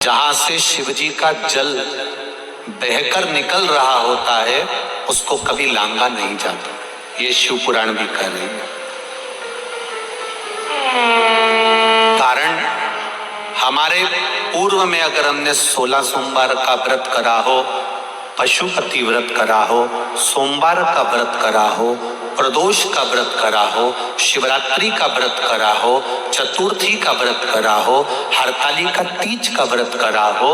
जहां से शिवजी का जल बहकर निकल रहा होता है उसको कभी लांगा नहीं जाता। ये शिव पुराण भी कह रहे हैं। कारण हमारे पूर्व में अगर हमने 16 सोमवार का व्रत करा हो, पशुपति व्रत करा हो, सोमवार का व्रत करा हो, प्रदोष का व्रत करा हो, शिवरात्रि का व्रत करा हो, चतुर्थी का व्रत करा हो, हरताली का तीज का व्रत करा हो,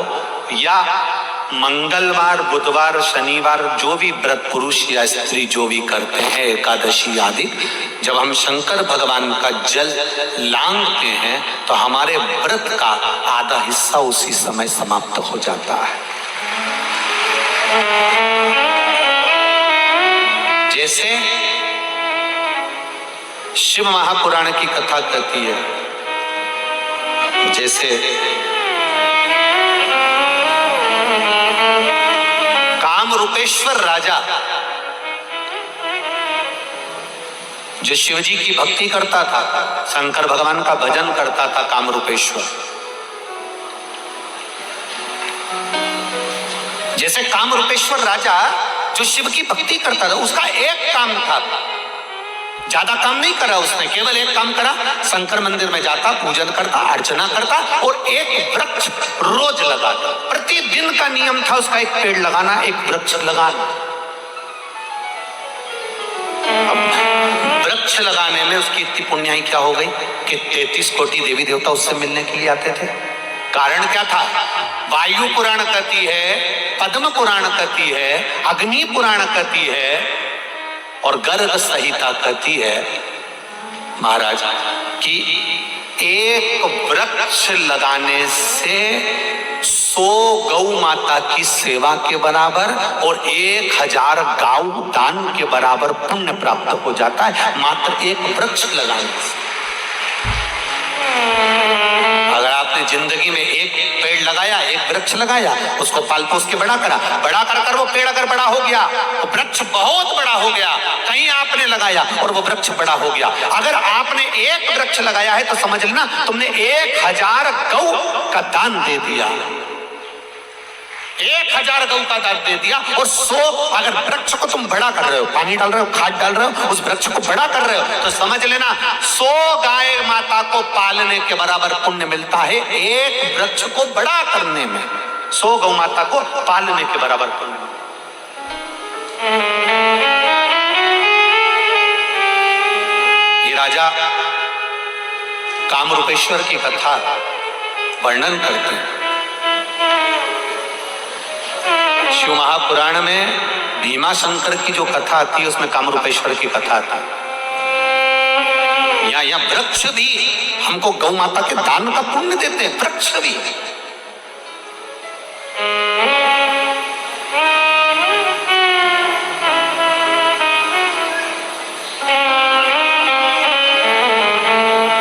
या मंगलवार, बुधवार, शनिवार जो भी व्रत पुरुष या स्त्री जो भी करते हैं, एकादशी आदि, जब हम शंकर भगवान का जल लांघते हैं तो हमारे व्रत का आधा हिस्सा उसी समय समाप्त हो जाता है। जैसे शिव महापुराण की कथा कहती है, जैसे काम रूपेश्वर राजा जो शिवजी की भक्ति करता था, शंकर भगवान का भजन करता था, काम रूपेश्वर। जैसे काम रूपेश्वर राजा जो शिव की भक्ति करता था, उसका एक काम था, ज्यादा काम नहीं करा उसने, केवल एक काम करा, शंकर मंदिर में जाता, पूजन करता, अर्चना करता और एक वृक्ष रोज लगाता। प्रतिदिन का नियम था उसका एक पेड़ लगाना, एक वृक्ष लगाना। वृक्ष लगाने में उसकी इतनी पुण्याई क्या हो गई कि 33 कोटि देवी देवता उससे मिलने के लिए आते थे। कारण क्या था? वायु पुराण कहती है, पद्म पुराण कहती है, अग्नि पुराण कहती है और गर्ग संहिता कहती है महाराज कि एक वृक्ष लगाने से 100 गौ माता की सेवा के बराबर और 1000 गाऊ दान के बराबर पुण्य प्राप्त हो जाता है, मात्र एक वृक्ष लगाने से। अगर आपने जिंदगी में एक पेड़ लगाया, एक वृक्ष लगाया, उसको पाल पोस के बड़ा करा, बड़ा कर वो पेड़ अगर बड़ा हो गया, वो वृक्ष बहुत बड़ा हो गया, कहीं आपने लगाया और वो वृक्ष बड़ा हो गया। अगर आपने एक वृक्ष लगाया है तो समझ लेना तुमने 1000 गौ का दान दे दिया, 1000 गौ का दान दे दिया। और 100 अगर वृक्ष को तुम बड़ा कर रहे हो, पानी डाल रहे हो, खाद डाल रहे हो, उस वृक्ष को बड़ा कर रहे हो, तो समझ लेना 100 गाय माता को पालने के बराबर पुण्य मिलता है एक वृक्ष को बड़ा करने में। 100 गौ माता को पालने के बराबर पुण्य। ये राजा कामरूपेश्वर की कथा वर्णन करते हैं। शिव महापुराण में भीमा शंकर की जो कथा आती है उसमें कामरूपेश्वर की कथा आती है। यहाँ वृक्ष भी हमको गौ माता के दान का पुण्य देते हैं, वृक्ष भी।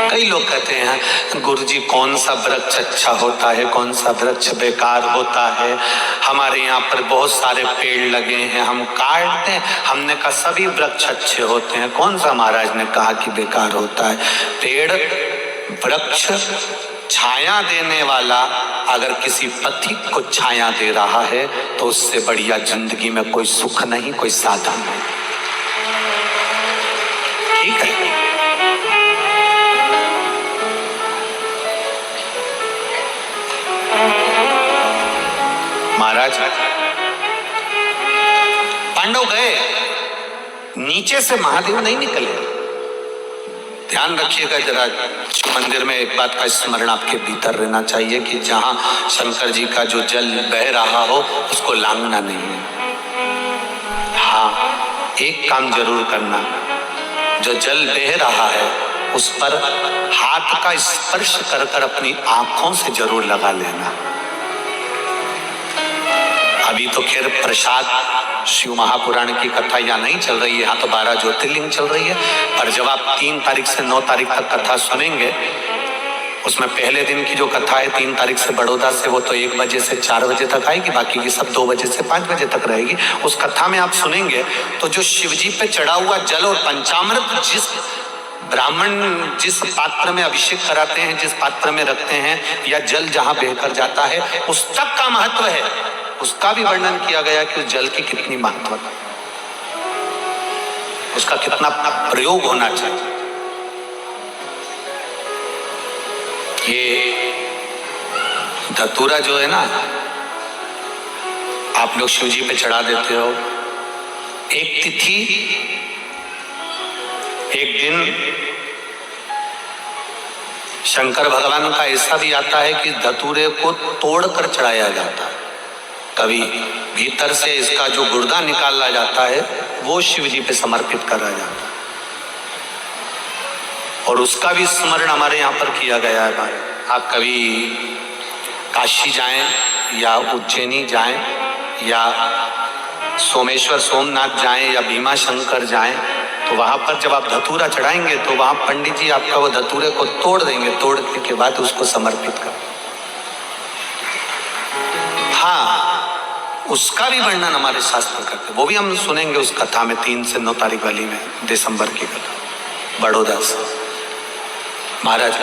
कई लोग कहते हैं गुरुजी कौन सा वृक्ष अच्छा होता है, कौन सा वृक्ष बेकार होता है, हमारे यहाँ पर बहुत सारे पेड़ लगे हैं, हम काट दें। हमने कहा सभी वृक्ष अच्छे होते हैं, कौन सा महाराज ने कहा कि बेकार होता है? पेड़ वृक्ष छाया देने वाला अगर किसी पथिक को छाया दे रहा है तो उससे बढ़िया जिंदगी में कोई सुख नहीं, कोई साधन नहीं। ठीक है? महाराज पांडव गए, नीचे से महादेव नहीं निकले। ध्यान रखिएगा जरा, मंदिर में एक बात का स्मरण आपके भीतर रहना चाहिए कि जहां शंकर जी का जो जल बह रहा हो उसको लांघना नहीं है। हाँ, एक काम जरूर करना, जो जल बह रहा है उस पर हाथ का स्पर्श कर कर अपनी आंखों से जरूर लगा लेना। अभी तो खैर प्रसाद शिव महापुराण की कथा यहाँ नहीं चल रही है, यहाँ तो 12 ज्योतिर्लिंग चल रही है। पर जब आप 3 तारीख से 9 तारीख तक कथा सुनेंगे, उसमें पहले दिन की जो कथा है 3 तारीख से बड़ौदा से, वो तो 1 बजे से 4 बजे तक आएगी, बाकी की सब 2 बजे से 5 बजे तक रहेगी। उस कथा में आप सुनेंगे तो जो शिवजी पे चढ़ा हुआ जल और पंचामृत जिस ब्राह्मण जिस पात्र में अभिषेक कराते हैं, जिस पात्र में रखते हैं, या जल जहां बहकर जाता है, उस तक का महत्व है। उसका भी वर्णन किया गया कि उस जल की कितनी महत्व, उसका कितना प्रयोग होना चाहिए। ये धतूरा जो है ना, आप लोग शिव जी पे चढ़ा देते हो। एक तिथि, एक दिन शंकर भगवान का ऐसा भी आता है कि धतूरे को तोड़कर चढ़ाया जाता है। कभी भीतर से इसका जो गुर्दा निकाला जाता है वो शिव जी पे समर्पित करा जाता है, और उसका भी स्मरण हमारे यहाँ पर किया गया है। आप कभी काशी जाएं या उज्जैनी जाएं या सोमेश्वर सोमनाथ जाएं या भीमा शंकर जाएं, तो वहां पर जब आप धतूरा चढ़ाएंगे तो वहां पंडित जी आपका वो धतूरे को तोड़ देंगे, तोड़ने के बाद उसको समर्पित कर। हाँ, उसका भी वर्णन हमारे शास्त्र करते, वो भी हम सुनेंगे उस कथा में 3 से 9 तारीख वाली में, दिसंबर की कथा, बड़ौदा से। महाराज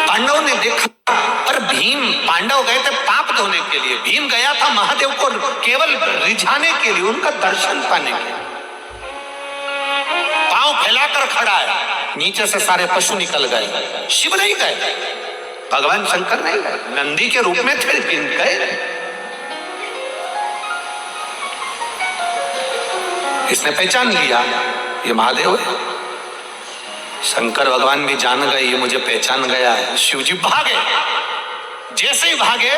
पांडवों ने देखा, पर भीम, पांडव गए थे पाप धोने के लिए, भीम गया था महादेव को केवल रिझाने के लिए, उनका दर्शन पाने के लिए। पांव फैलाकर खड़ा है, नीचे से सारे पशु निकल गए, शिव नहीं गए, भगवान शंकर नहीं गए, नंदी के रूप में थे, भीम गए। इसने पहचान लिया ये महादेव है। शंकर भगवान भी जान गए ये मुझे पहचान गया है। शिव जी भागे, जैसे ही भागे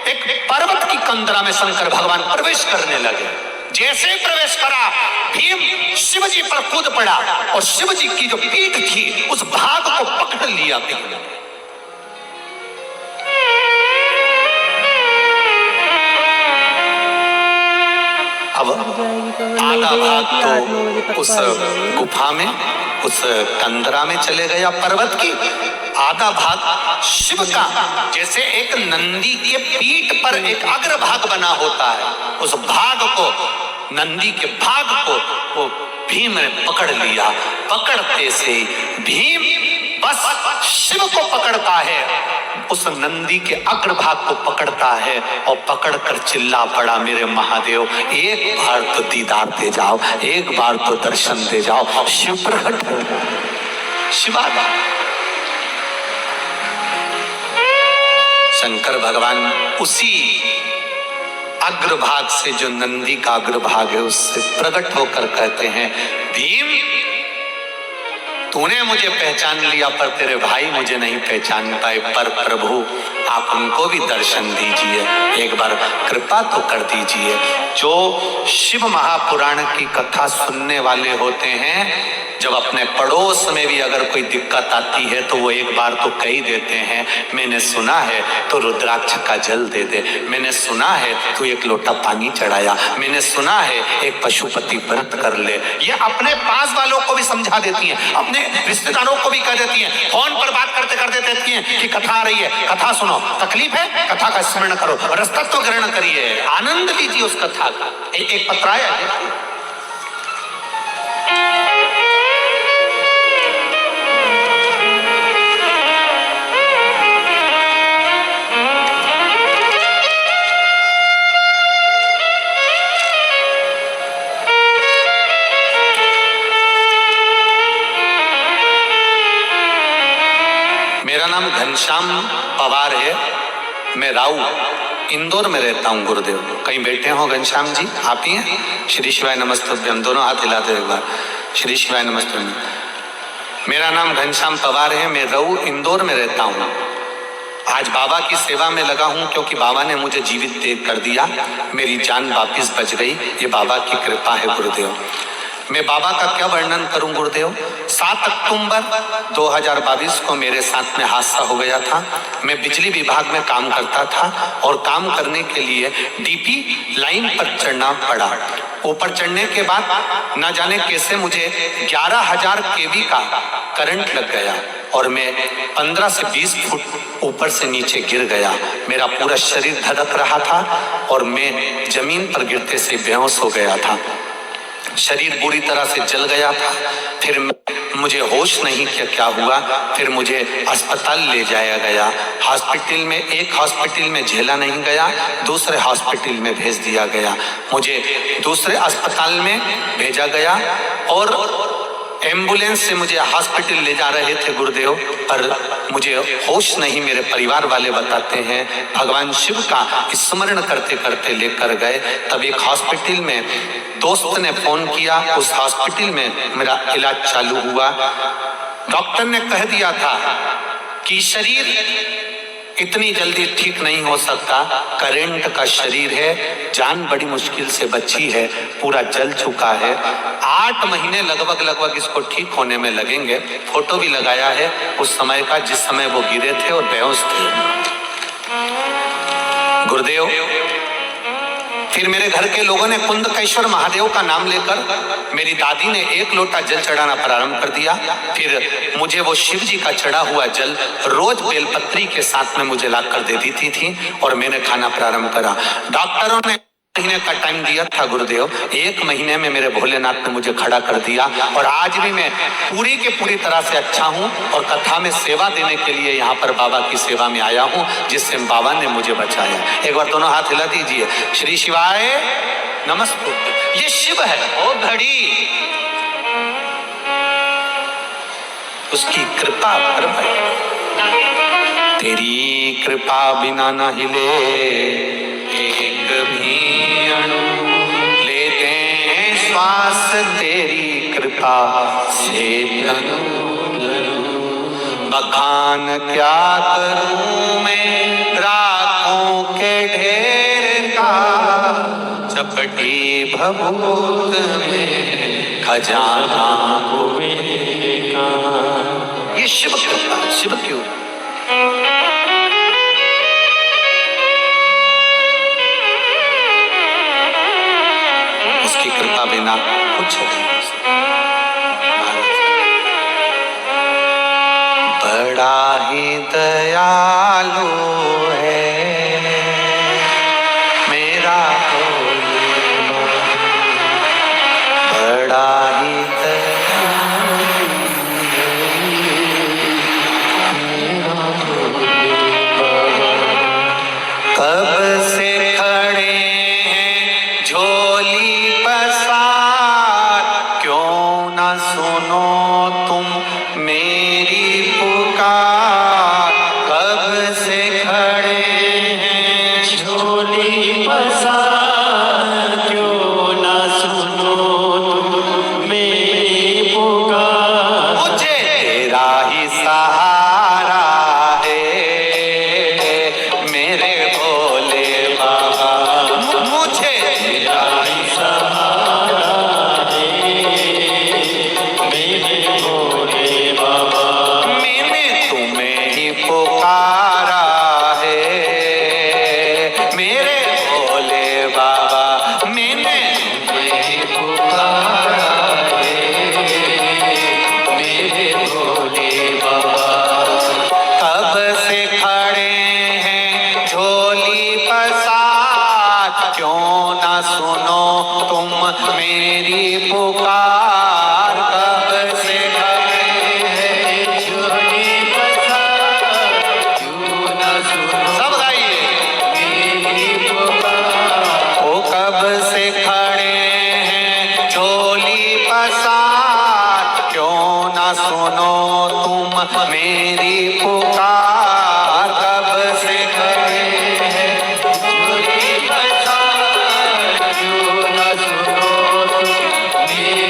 एक पर्वत की कंदरा में शंकर भगवान प्रवेश करने लगे। जैसे ही प्रवेश करा, भीम शिव जी पर कूद पड़ा और शिव जी की जो पीठ थी उस भाग को पकड़ लिया भीम ने। अब आधा भाग तो उस गुफा में, उस कंदरा में चले गया पर्वत की, आधा भाग शिव का, जैसे एक नंदी के पीठ पर एक अग्र भाग बना होता है, उस भाग को, नंदी के भाग को वो भीम ने पकड़ लिया। पकड़ते से भीम बस शिव को पकड़ता है, उस नंदी के अग्रभाग को पकड़ता है और पकड़कर चिल्ला पड़ा, मेरे महादेव एक बार तो दीदार दे जाओ, एक बार तो दर्शन दे जाओ। शिव प्रकट हो, शिवाला शंकर भगवान उसी अग्रभाग से, जो नंदी का अग्रभाग है, उससे प्रकट होकर कहते हैं, भीम तूने मुझे पहचान लिया पर तेरे भाई मुझे नहीं पहचान पाए, पर प्रभु आप उनको भी दर्शन दीजिए, एक बार कृपा तो कर दीजिए। जो शिव महापुराण की कथा सुनने वाले होते हैं, जब अपने पड़ोस में भी अगर कोई दिक्कत आती है तो वो एक बार तो कह ही देते हैं, मैंने सुना है तो रुद्राक्ष का जल दे दे, मैंने सुना है तो एक लोटा पानी चढ़ाया, मैंने सुना है एक पशुपति व्रत कर ले। ये अपने पास वालों को भी समझा देती हैं, अपने रिश्तेदारों को भी कह देती हैं, फोन पर बात करते करते देती हैं कि कथा आ रही है, कथा सुनो, तकलीफ है कथा का स्मरण करो, रसतत्व ग्रहण करिए, आनंद लीजिए उस कथा का। एक पत्र आया है, मेरा नाम घनश्याम पवार है, मैं राऊ इंदौर में रहता हूँ गुरुदेव। कहीं बैठे हो घनश्याम जी? आप ही हैं? श्री शिवाय नमस्तुभ्यम, दोनों हाथ हिलाते एक बार, श्री शिवाय नमस्तुभ्यम। मेरा नाम घनश्याम पवार है, मैं राऊ इंदौर में रहता हूँ। आज बाबा की सेवा में लगा हूँ क्योंकि बाबा ने मुझे जीवित देख कर दिया, मेरी जान वापिस बच गई, ये बाबा की कृपा है गुरुदेव। मैं बाबा का क्या वर्णन करूं गुरुदेव। 7 अक्टूबर 2022 को मेरे साथ में हादसा हो गया था। मैं बिजली विभाग में काम करता था और काम करने के लिए डीपी लाइन पर चढ़ना पड़ा। ऊपर चढ़ने के बाद न जाने कैसे मुझे 11,000 केवी का करंट लग गया और मैं 15 से 20 फुट ऊपर से नीचे गिर गया। मेरा पूरा शरीर धड़क रहा था और मैं जमीन पर गिरते से बेहोश हो गया था। शरीर बुरी तरह से जल गया था। फिर मुझे होश नहीं कि क्या हुआ। फिर मुझे अस्पताल ले जाया गया। हॉस्पिटल में, एक हॉस्पिटल में झेला नहीं गया, दूसरे हॉस्पिटल में भेज दिया गया। मुझे दूसरे अस्पताल में भेजा गया और एम्बुलेंस से मुझे हॉस्पिटल ले जा रहे थे गुरुदेव, पर मुझे होश नहीं। मेरे परिवार वाले बताते हैं भगवान शिव का स्मरण करते करते लेकर गए। तब एक हॉस्पिटल में दोस्त ने फोन किया, उस हॉस्पिटल में मेरा इलाज चालू हुआ। डॉक्टर ने कह दिया था कि शरीर इतनी जल्दी ठीक नहीं हो सकता, करंट का शरीर है, जान बड़ी मुश्किल से बची है, पूरा जल चुका है, 8 महीने लगभग इसको ठीक होने में लगेंगे। फोटो भी लगाया है उस समय का, जिस समय वो गिरे थे और बेहोश थे। गुरुदेव, फिर मेरे घर के लोगों ने कुंदकेश्वर महादेव का नाम लेकर मेरी दादी ने 1 लोटा जल चढ़ाना प्रारंभ कर दिया। फिर मुझे वो शिव जी का चढ़ा हुआ जल रोज बेलपत्री के साथ में मुझे लाकर दे देती थी और मैंने खाना प्रारंभ करा। डॉक्टरों ने महीने का टाइम दिया था गुरुदेव, 1 महीने में मेरे भोलेनाथ ने मुझे खड़ा कर दिया और आज भी मैं पूरी के पूरी तरह से अच्छा हूँ और कथा में सेवा देने के लिए यहाँ पर बाबा की सेवा में आया हूँ, जिससे बाबा ने मुझे बचाया। एक बार दोनों हाथ हिला दीजिए। श्री शिवाय नमस्ते। ये शिव है ओ घड़ी, उसकी कृपा पर तेरी कृपा बिना न हिले एक भी अणु, लेते हैं श्वास तेरी कृपा से बखान क्या करूं मैं राखों के ढेर का, चपटी भभूत में खजाना का। ये शिव कृपा, शिव क्यों? उसकी कृपा बिना कुछ नहीं हो सकता। बड़ा ही दयालु है मेरा भोले, बड़ा ही कब से खड़े हैं झोली पसार, क्यों न सुनो तुम मेरी पुकार। कब से खड़े हैं झोली पसार, क्यों न सुनो तुम मेरी पुकार। मुझे तेरा ही सहारा है मेरे भोले बाबा, मुझे तेरा ही सहारा है मेरे भोले बाबा। मैंने तुम्हें ही पुकारा है मेरे भोले बाबा, मैंने तुम्हें ही पुकारा है मेरे भोले बाबा। कब से खड़े हैं झोली पसार, क्यों ना सुनो तुम मेरी पुकार। कब से खड़े हैं झोली पसार, क्यों ना सुनो, सब गाइए, मेरी पुकार। ओ कब से खड़े हैं झोली पसार, क्यों ना सुनो तुम मेरी पुकार। कब से खड़े हैं झोली पसार, क्यों ना सुनो तुम मेरी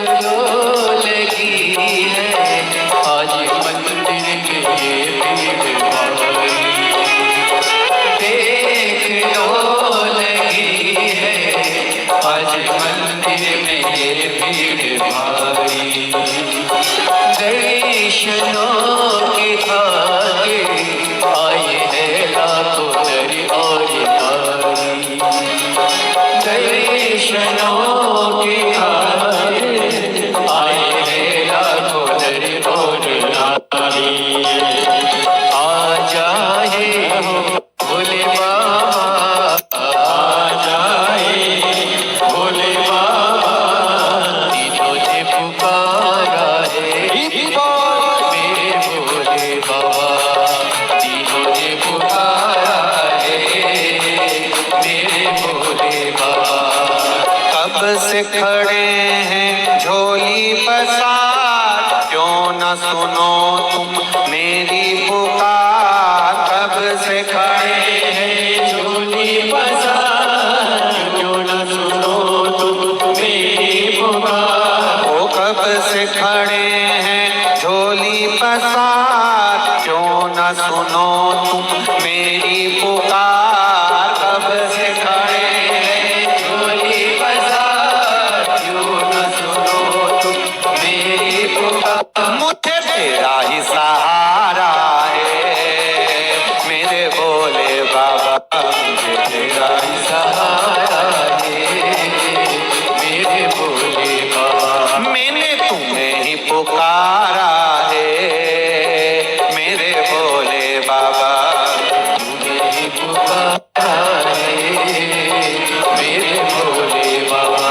लो लगी है आज मंदिर में ये भीड़ भारी, देख लो लगी है आज मंदिर में ये भीड़ भारी। दर्शनों के आगे आए हैं लाखों नर और नारी, दर्शनों के आगे आए हैं लाखों नर और नारी। आ जाए भोले बाबा, आ जाए भोले बाबा, तीनों ने पुकारा है मेरे भोले बाबा, तीनों ने पुकारा है मेरे भोले बाबा। कब से खड़े हैं झोली पसार, क्यों न सुनो तुम मेरी पुकार। कब से खड़े हैं झोली पसार, क्यों न सुनो तुम मेरी पुकार। ओ कब से खड़े हैं झोली पसार, क्यों न सुनो तुम मेरी पुकार। कब से खड़े हैं झोली पसार, क्यों न सुनो तुम मेरी पुकार। मुझे तेरा ही सहारा है मेरे भोले बाबा, मुझे तेरा ही सहारा है मेरे भोले बाबा। मैंने तुम्हें ही पुकारा है मेरे भोले बाबा। तुम्हें ही पुकारा है मेरे भोले बाबा।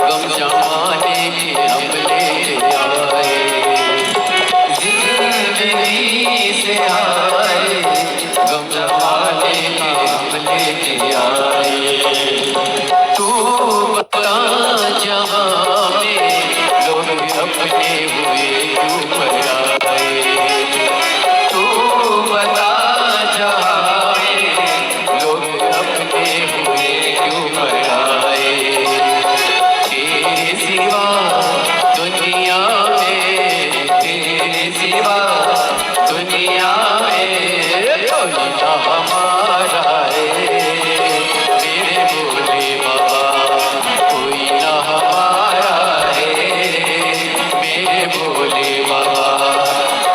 गम जमाने के हम लेके आए, जिंदगी से आए गम जमाने के हम लेके आए। तू बता जहाँ में लोग अपने हुए क्यों पराए, तू बता जहाँ में लोग अपने हुए क्यों पराए। तेरे सिवा दुनिया में, तेरे सिवा दुनिया में कोई ना हमारा है मेरे भोले बाबा, कोई ना हमारा है मेरे भोले बाबा।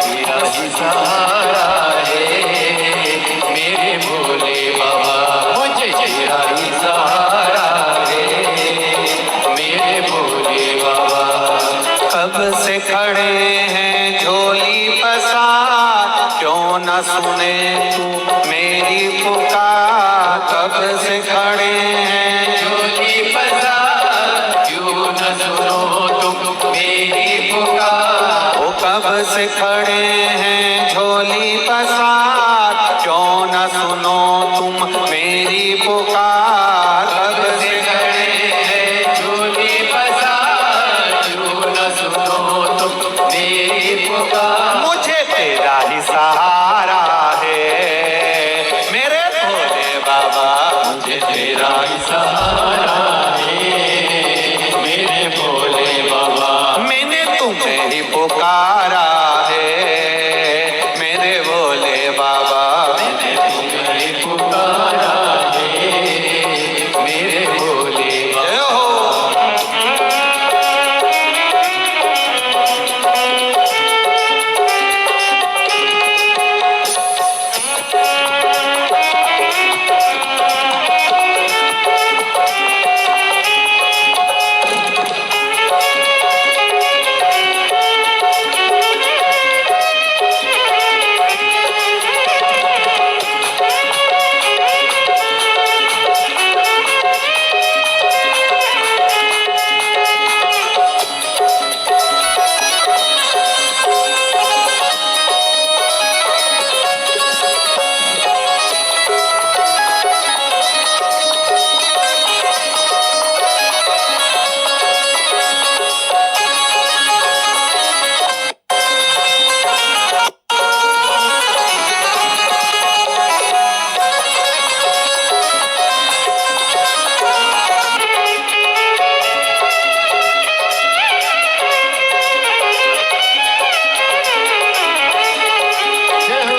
तेरा ही सहारा है मेरे भोले बाबा, मुझे तेरा ही सहारा है मेरे भोले बाबा। कब से खड़े हैं झोली पसार, क्यों न सुने तू मेरी पुकार। कब से खड़े हैं झोली पसार, क्यों न सुनो तुम मेरी पुकार। ओ कब से खड़े हैं झोली पसार, क्यों न सुनो तुम मेरी पुकार। पुकार कब से खड़े हैं झोली पसार, क्यों न सुनो तुम मेरी पुकार। मुझे तेरा ही सहारा है मेरे भोले बाबा, मुझे तेरा ही सहारा है मेरे भोले बाबा। मैंने तुम्हें ही पुकारा है मेरे भोले बाबा, मैंने तुम्हें पुकारा है मेरे भोले बाबा। जय हो।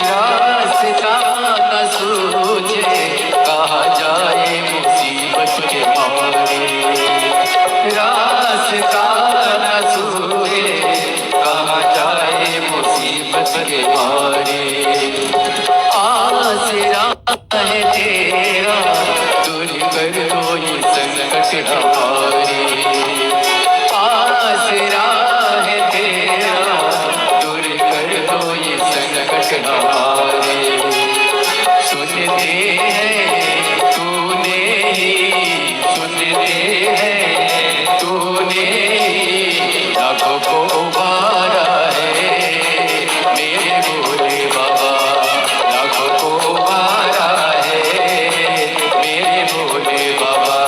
रास्ता न सूझे कहाँ जाए मुसीबत के मारे। रास्ता न सूझे कहाँ जाए मुसीबत के मारे। आसरा है तेरा दूर कर दो ये संकट हमारे। आसरा है तेरा दूर कर दो ये संकट हमारे। सुनते हैं तूने ही, सुनते हैं तूने ही लाखों को उबारा है मेरे भोले बाबा। लाखों को उबारा है मेरे भोले बाबा।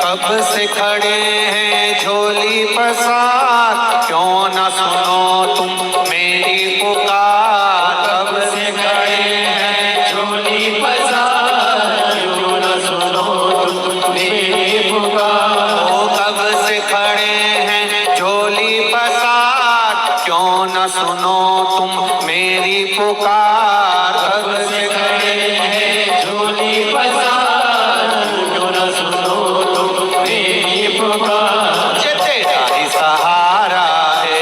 कब से खड़े हैं झोली पसार, क्यों न सुनो तुम मेरी पुकार। कब से खड़े हैं झोली पसार, क्यों न सुनो तुम मेरी पुकार। ओ कब से खड़े हैं झोली पसार, क्यों न सुनो तुम मेरी पुकार। कब से खड़े हैं झोली पसार, क्यों न सुनो तुम मेरी पुकार। मुझे तेरा ही सहारा है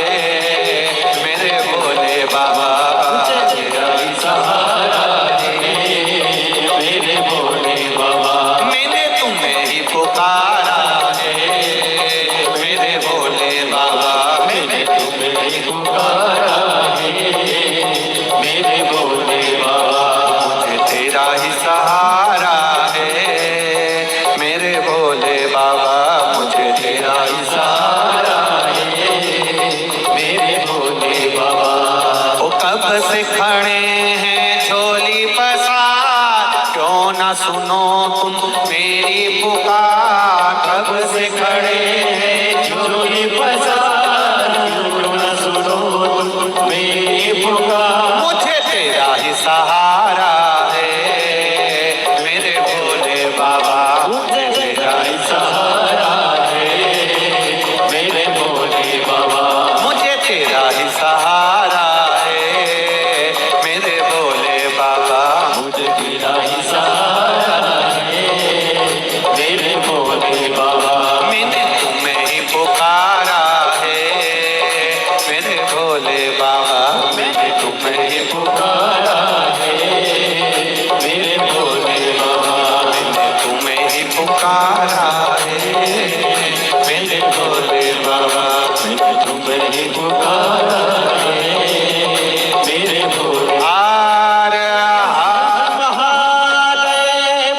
मेरे भोले बाबा, मुझे तेरा ही सहारा है मेरे भोले बाबा। मैंने तुम्हें ही पुकारा है मेरे भोले बाबा। मैंने तुम्हें ही पुकारा है मेरे भोले बाबा। मुझे तेरा ही सहारा है मेरे भोले बाबा, मुझे तेरा ही सहारा है मेरे भोले बाबा। ओ कब से खड़े हैं झोली पसार, क्यों न सुनो तुम मेरी पुकार। कब से खड़े हैं झोली पसार, क्यों न सुनो तुम मेरी पुकार। मुझे तेरा ही सहारा है मेरे भोले बाबा, मुझे तेरा ही सहारा है मेरे भोले बाबा। मुझे तेरा ही सहारा है मेरे भोले बाबा। मुझे तेरा ही सहारा है मेरे भोले बाबा। मैंने पुकारा है, मेरे भोले बाबा मैंने तुम्हें पुकारा है, मेरे भोले हर हर महादेव।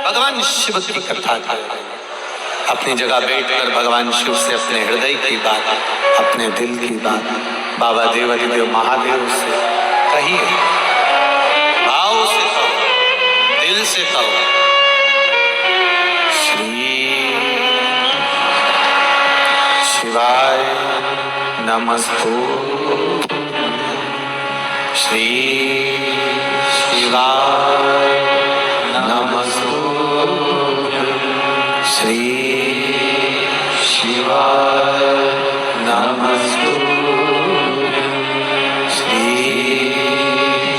भगवान शिव की कथा कर रहे हैं। अपनी जगह बैठकर भगवान शिव से अपने हृदय की बात, अपने दिल की बात बाबा देवादिदेव महादेव से कहिए, भाव से कहो, दिल से कहो। श्री शिवाय नमस्तु, श्री शिवाय नमस्तु, श्री शिवाय नमस्तु, श्री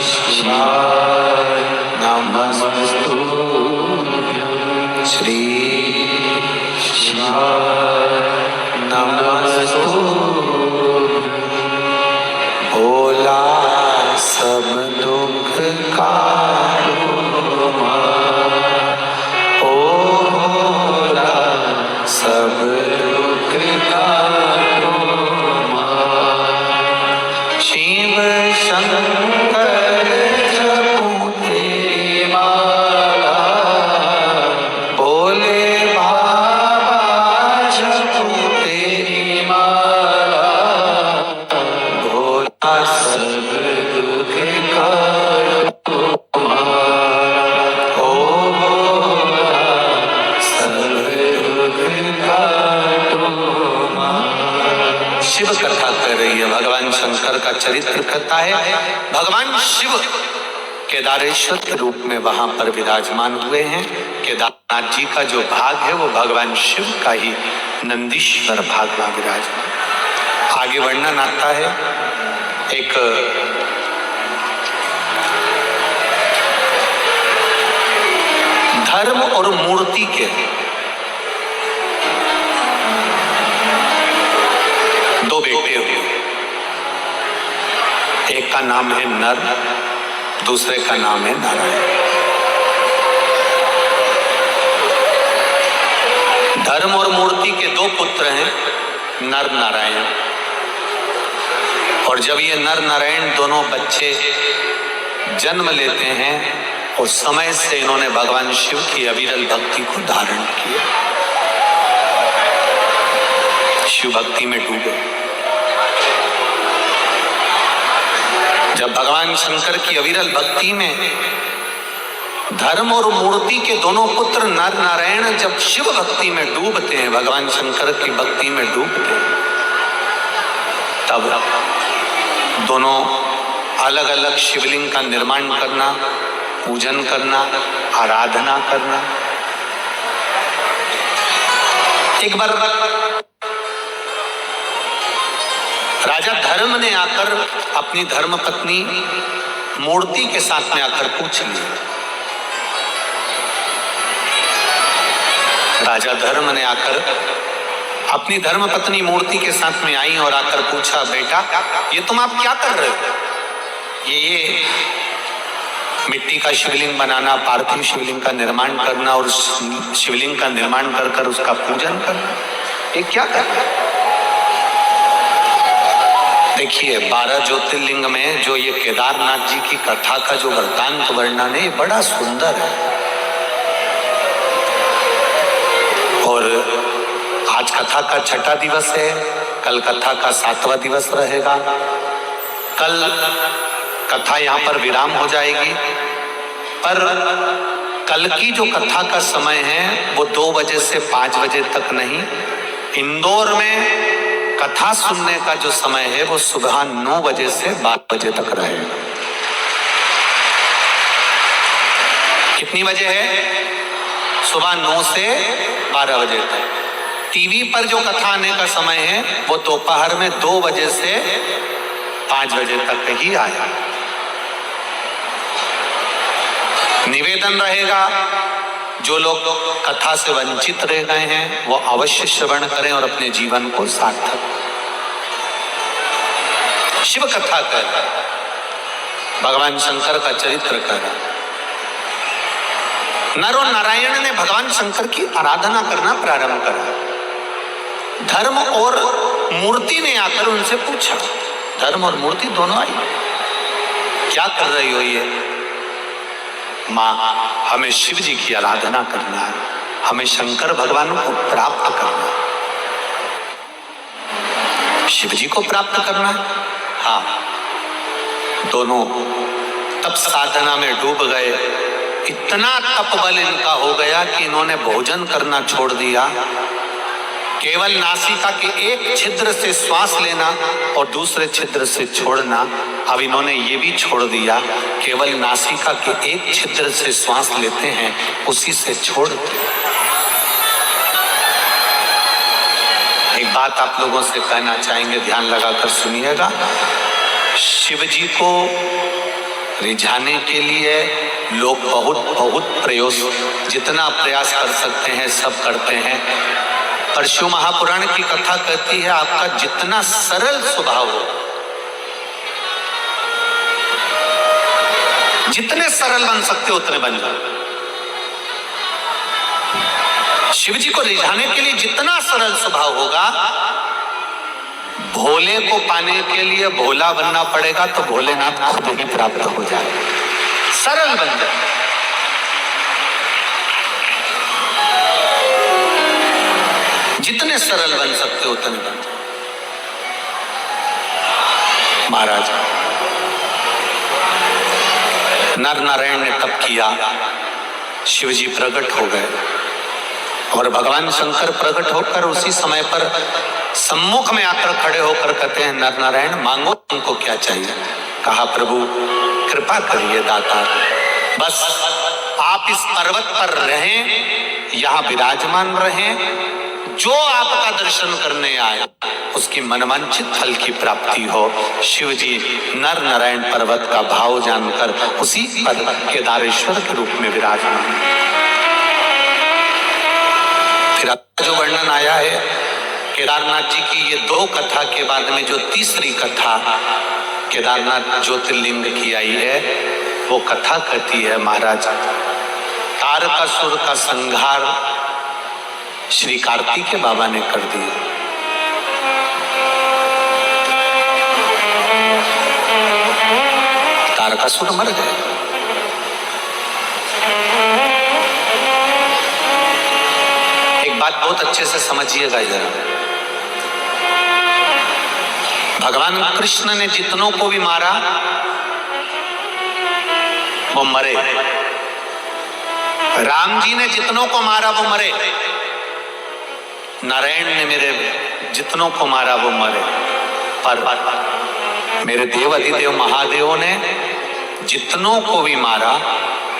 शिवाय नमस्तु, श्री शिवाय नमस्तु। भोला सब दुख काटो सब दुख काटो शिव शंकर जपो तेरी माला, भोले बाबा जपो तेरी माला, भोला सब दुख काटो ओ भोला सब शिव कथा कर रही है। भगवान शंकर का चरित्र कथा है। भगवान शिव केदारेश्वर के रूप में वहां पर विराजमान हुए हैं। केदारनाथ जी का जो भाग है वो भगवान शिव का ही नंदीश्वर भाग में विराजमान। आगे वर्णन आता है एक धर्म और मूर्ति के दो बेटे हुए। एक का नाम है नर, दूसरे का नाम है नारायण। धर्म और मूर्ति के दो पुत्र हैं, नर नारायण। और जब ये नर नारायण दोनों बच्चे जन्म लेते हैं उस समय से इन्होंने भगवान शिव की अविरल भक्ति को धारण किया, शिव भक्ति में डूबे। जब भगवान शंकर की अविरल भक्ति में धर्म और मूर्ति के दोनों पुत्र नर नारायण जब शिव भक्ति में डूबते हैं, भगवान शंकर की भक्ति में डूबते हैं, तब दोनों अलग अलग शिवलिंग का निर्माण करना, पूजन करना, आराधना करना। एक बार राजा धर्म ने आकर अपनी धर्म पत्नी मूर्ति के साथ में आकर पूछ लिया। राजा धर्म ने आकर अपनी धर्म पत्नी मूर्ति के साथ में आई और आकर पूछा, बेटा ये तुम आप क्या कर रहे हो? ये मिट्टी का शिवलिंग बनाना, पार्थिव शिवलिंग का निर्माण करना और शिवलिंग का निर्माण कर कर उसका पूजन करना, ये क्या कर रहे हो? देखिए 12 ज्योतिर्लिंग में जो ये केदारनाथ जी की कथा का जो वृत्तांत वर्णन है बड़ा सुंदर है। और आज कथा का 6वां दिवस है, कल कथा का 7वां दिवस रहेगा। कल कथा यहाँ पर विराम हो जाएगी, पर कल की जो कथा का समय है वो 2 बजे से 5 बजे तक नहीं, इंदौर में कथा सुनने का जो समय है वो सुबह 9 बजे से 12 बजे तक रहेगा। कितनी बजे है? सुबह 9 से 12 बजे तक। टीवी पर जो कथा आने का समय है वो दोपहर में 2 बजे से 5 बजे तक ही आया। निवेदन रहेगा, जो लोग कथा से वंचित रह गए हैं वो अवश्य श्रवण करें और अपने जीवन को सार्थक। शिव कथा कर, भगवान शंकर का चरित्र कर, नर और नारायण ने भगवान शंकर की आराधना करना प्रारंभ करा। धर्म और मूर्ति ने आकर उनसे पूछा, धर्म और मूर्ति दोनों आई, क्या कर रही हो ये? माँ, हमें शिव जी की आराधना करना है, हमें शंकर भगवान को प्राप्त करना है। शिव जी को प्राप्त करना है? हाँ। दोनों तप साधना में डूब गए। इतना तप बल इनका हो गया कि इन्होंने भोजन करना छोड़ दिया। केवल नासिका के एक छिद्र से श्वास लेना और दूसरे छिद्र से छोड़ना, अब इन्होंने ये भी छोड़ दिया। केवल नासिका के एक छिद्र से श्वास लेते हैं, उसी से छोड़ते। एक बात आप लोगों से कहना चाहेंगे, ध्यान लगाकर सुनिएगा। शिव जी को रिझाने के लिए लोग बहुत जितना प्रयास कर सकते हैं सब करते हैं, पर शिव महापुराण की कथा कहती है आपका जितना सरल स्वभाव हो, जितने सरल बन सकते हो उतने बन जाओ। शिव जी को रिझाने के लिए जितना सरल स्वभाव होगा, भोले को पाने के लिए भोला बनना पड़ेगा तो भोलेनाथ खुद ही प्राप्त हो जाए। सरल बन जाए। जितने सरल बन सकते उतने बन जाए। महाराज, नर नारायण ने तप किया, शिव जी प्रकट हो गए और भगवान शंकर प्रकट होकर उसी समय पर सम्मुख में आकर खड़े होकर कहते हैं, नर नारायण मांगो तुमको क्या चाहिए। कहा, प्रभु कृपा करिए दातार, बस आप इस पर्वत पर रहें, यहाँ विराजमान रहें, जो आपका दर्शन करने आया उसकी मनवांछित फल की प्राप्ति हो। शिव जी नर नारायण पर्वत का भाव जानकर उसी पर केदारेश्वर के रूप में विराजमान। फिर जो वर्णन आया है केदारनाथ जी की, ये दो कथा के बाद में जो तीसरी कथा केदारनाथ ज्योतिर्लिंग की आई है, वो कथा कहती है महाराज, तारकासुर का संहार श्री कार्तिकेय बाबा ने कर दिया। तारकासुर मर गए। एक बात बहुत अच्छे से समझिएगा जरा, भगवान कृष्ण ने जितनों को भी मारा वो मरे, राम जी ने जितनों को मारा वो मरे, नारायण ने मेरे जितनों को मारा वो मरे, पर मेरे देव अधिदेव महादेव ने जितनों को भी मारा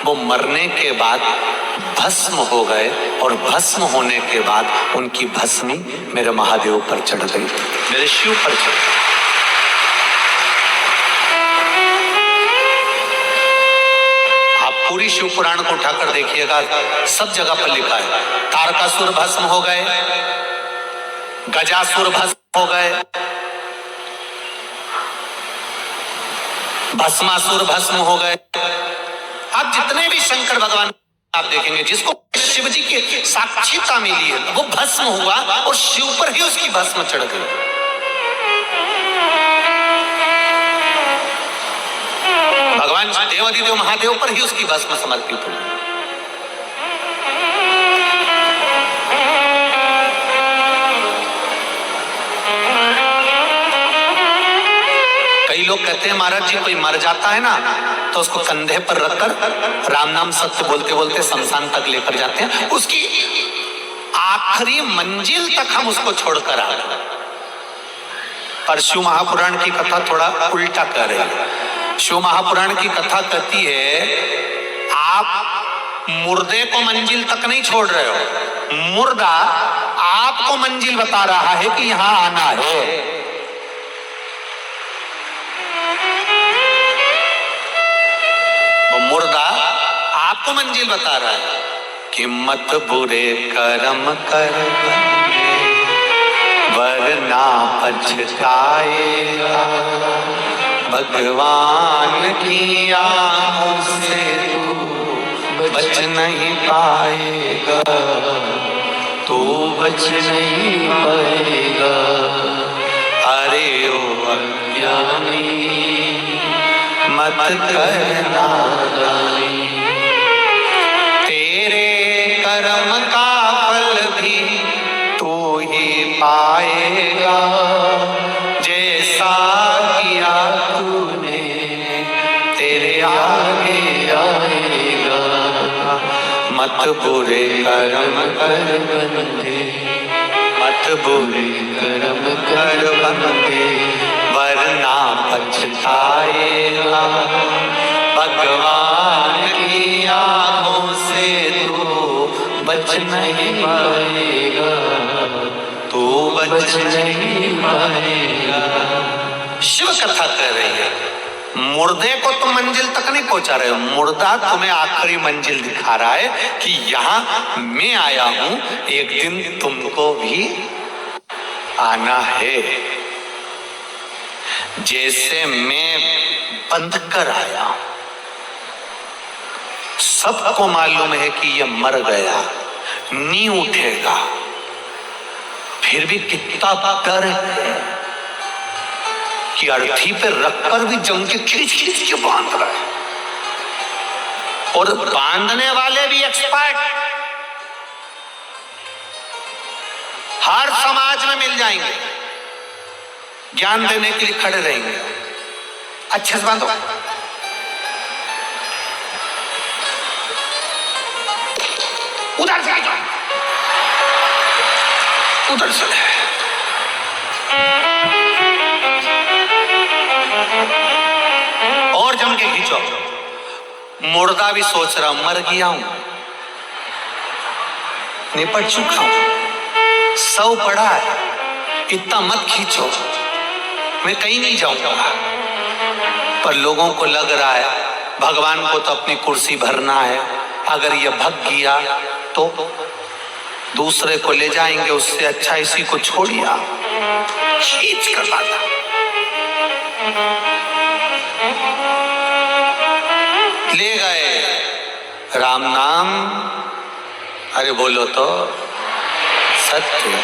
वो मरने के बाद भस्म हो गए, और भस्म होने के बाद उनकी भस्मी मेरे महादेव पर चढ़ गई, मेरे शिव पर चढ़ गई। आप पूरी शिव पुराण को उठाकर देखिएगा, सब जगह पर लिखा है तारकासुर भस्म हो गए, गजासुर भस्म हो गए, भस्मासुर भस्म हो गए। आप जितने भी शंकर भगवान आप देखेंगे, जिसको शिव जी के साक्षीता मिली है वो भस्म हुआ और शिव पर ही उसकी भस्म चढ़ गई। भगवान देवाधिदेव महादेव पर ही उसकी भस्म समर्पित हुई। कई लोग कहते हैं महाराज जी कोई मर जाता है ना तो उसको कंधे पर रखकर राम नाम सत्य बोलते बोलते शमशान तक लेकर जाते हैं, उसकी आखिरी मंजिल तक हम उसको छोड़कर आ गए। पर शिव महापुराण की कथा थोड़ा उल्टा कर रही है। शिव महापुराण की कथा कहती है आप मुर्दे को मंजिल तक नहीं छोड़ रहे हो, मुर्दा आपको मंजिल बता रहा है कि यहां आना है। मुर्दा आपको मंजिल बता रहा है कि मत बुरे कर्म कर वरना पछताएगा, भगवान की आंखों से तू बच नहीं पाएगा, तू बच नहीं पाएगा। अरे ओ अज्ञानी मत करना, तेरे कर्म का फल भी तू ही पाएगा, जैसा किया तूने तेरे आगे आएगा। मत बुरे कर्म कर बंदे, मत बुरे कर्म कर बंदे, वरना पछताएगा। भगवान की आंखों से तू बच नहीं पाएगा, तू बच नहीं पाएगा। शिव कथा कह रही है, मुर्दे को तुम मंजिल तक नहीं पहुंचा रहे हो, मुर्दा तुम्हें आखिरी मंजिल दिखा रहा है कि यहां मैं आया हूं, एक दिन तुमको भी आना है। जैसे मैं बंध कर आया, सबको मालूम है कि ये मर गया, नहीं उठेगा, फिर भी कितना डर है कि अर्थी पे रखकर भी जम के खींच खींच के बांध रहा है, और बांधने वाले भी एक्सपर्ट हर समाज में मिल जाएंगे, ज्ञान देने के लिए खड़े रहेंगे। अच्छे से बांधो, उधर से जाओ, उधर से और जम के खींचो। मुर्दा भी सोच रहा मर गया हूं, निपट चुका हूं, सौ पड़ा है, इतना मत खींचो, मैं कहीं नहीं जाऊंगा। पर लोगों को लग रहा है भगवान को तो अपनी कुर्सी भरना है, अगर ये भग गया तो दूसरे को ले जाएंगे, उससे अच्छा इसी को छोड़िए। खींच कर बांधा, ले गए राम नाम। अरे बोलो तो सत्य,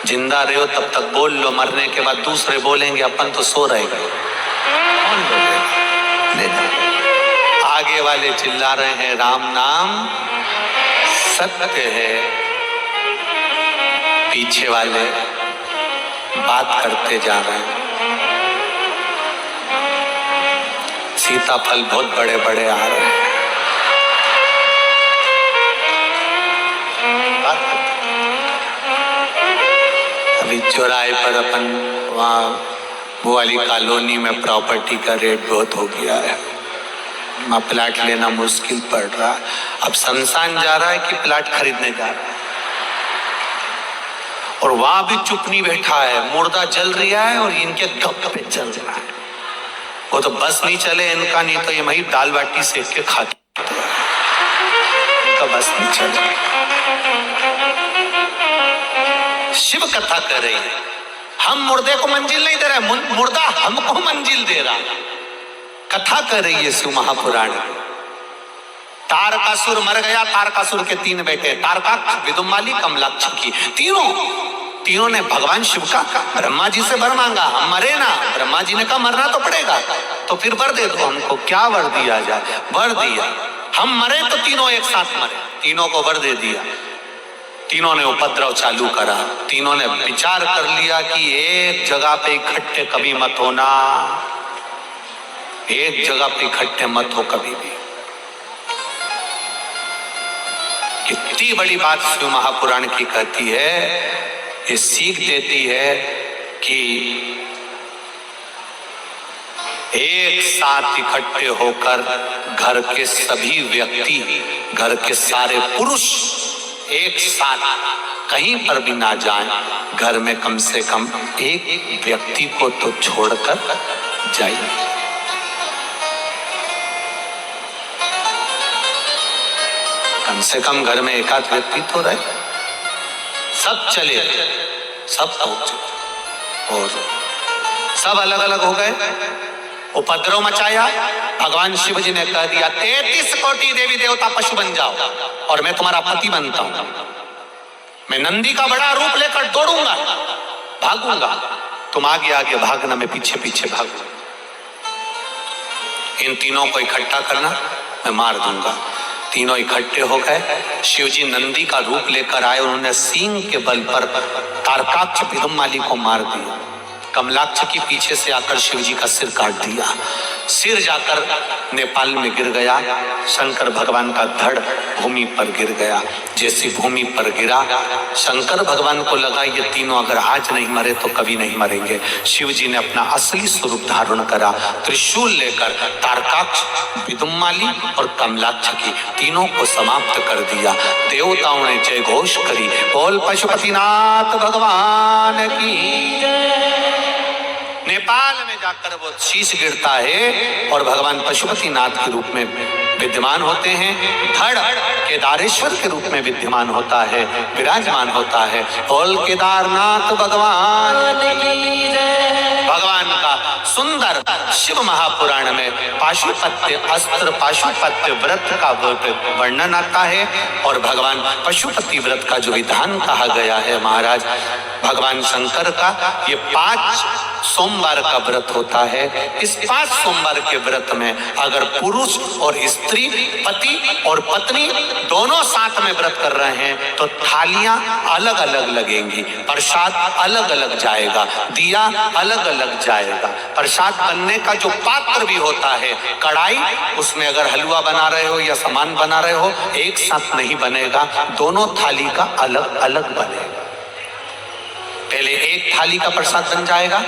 जिंदा रहे हो तब तक बोल लो, मरने के बाद दूसरे बोलेंगे, अपन तो सो रहेगा, कौन बोलेगा? ले जाओ। आगे वाले चिल्ला रहे हैं राम नाम सत्य है, पीछे वाले बात करते जा रहे हैं। सीताफल बहुत बड़े बड़े आ रहे हैं, अभी चौराहे पर अपन वहाँ वो वाली कॉलोनी में प्रॉपर्टी का रेट बहुत हो गया है, वहाँ प्लाट लेना मुश्किल पड़ रहा है। अब शमशान जा रहा है कि प्लाट खरीदने जा रहा है, और वहां भी चुप नहीं बैठा है, मुर्दा जल रहा है और इनके गप पे चल रहा है। वो तो बस नहीं चले इनका, नहीं तो ये वही दाल बाटी सेक के खाते, इनका बस नहीं चले। शिव कथा कर रही है, हम मुर्दे को मंजिल नहीं दे रहे, मुर्दा हमको मंजिल दे रहा। कथा कर रही है शिव महापुराण। तारकासुर मर गया, तारकासुर के 3 बेटे, तारकाक्ष, विदुमाली, कमलाक्षी, तीनों ने भगवान शिव का ब्रह्मा जी से वर मांगा, हम मरे ना। ब्रह्मा जी ने कहा मरना तो पड़ेगा, तो फिर वर दे दो हमको। क्या वर दिया जाए? वर दिया, हम मरे तो तीनों एक साथ मरे, तीनों को वर दे दिया। तीनों ने उपद्रव चालू करा, तीनों ने विचार कर लिया कि एक जगह पे इकट्ठे कभी मत होना, एक जगह पे इकट्ठे मत हो कभी भी। कितनी बड़ी बात शिव महापुराण की कहती है, ये सीख देती है कि एक साथ इकट्ठे होकर घर के सभी व्यक्ति, घर के सारे पुरुष एक साथ कहीं पर भी ना जाएं, घर में कम से कम एक व्यक्ति को तो छोड़कर जाइए। कम से कम घर में एकाध व्यक्ति तो रहे। सब चले, सब पहुंचे और सब अलग अलग हो गए। उपद्रव मचाया, भगवान शिव जी ने कह दिया 33 कोटि देवी देवता पशु बन जाओ और मैं तुम्हारा पति बनता हूं। मैं नंदी का बड़ा रूप लेकर दौड़ूंगा, भागूंगा, तुम आगे आगे भागना, मैं पीछे पीछे भागूंगा। इन तीनों को इकट्ठा करना, मैं मार दूंगा। तीनों इकट्ठे हो गए। शिव जी नंदी का रूप लेकर आए। उन्होंने सींग के बल पर तारकाक्ष विदुम्माली को मार दिया। कमलाक्ष की पीछे से आकर शिव जी का सिर काट दिया। सिर जाकर नेपाल में गिर गया। शंकर भगवान का धड़ भूमि पर गिर गया। जैसी भूमि पर गिरा, शंकर भगवान को लगा ये तीनों अगर आज नहीं मरे तो कभी नहीं मरेंगे। शिव जी ने अपना असली स्वरूप धारण करा। त्रिशूल लेकर तारकाक्ष, विदुम्माली और कमलाक्ष की तीनों को समाप्त कर दिया। देवताओं ने जय घोष करी, बोल पशुपतिनाथ भगवान की। नेपाल में जाकर वो शीश गिरता है और भगवान पशुपतिनाथ के रूप में विद्यमान होते हैं। धड़ केदारेश्वर के रूप में विद्यमान होता है, विराजमान होता है। बोल केदारनाथ भगवान की। भगवान का सुंदर शिव महापुराण में पाशुपत्य अस्त्र, पाशुपत्य व्रत का वर्णन आता है और भगवान पशुपति व्रत का जो विधान कहा गया है महाराज, भगवान शंकर का ये 5 सोमवार का व्रत होता है। इस 5 सोमवार के व्रत में अगर पुरुष और स्त्री, पति और पत्नी दोनों साथ में व्रत कर रहे हैं तो थालियां अलग अलग लगेंगी, प्रसाद अलग अलग जाएगा, दिया अलग अलग जाएगा। प्रसाद बनने का जो पात्र भी होता है, कढ़ाई, उसमें अगर हलवा बना रहे हो या सामान बना रहे हो, एक साथ नहीं बनेगा, दोनों थाली का अलग अलग बनेगा। पहले एक थाली का प्रसाद बन जाएगा,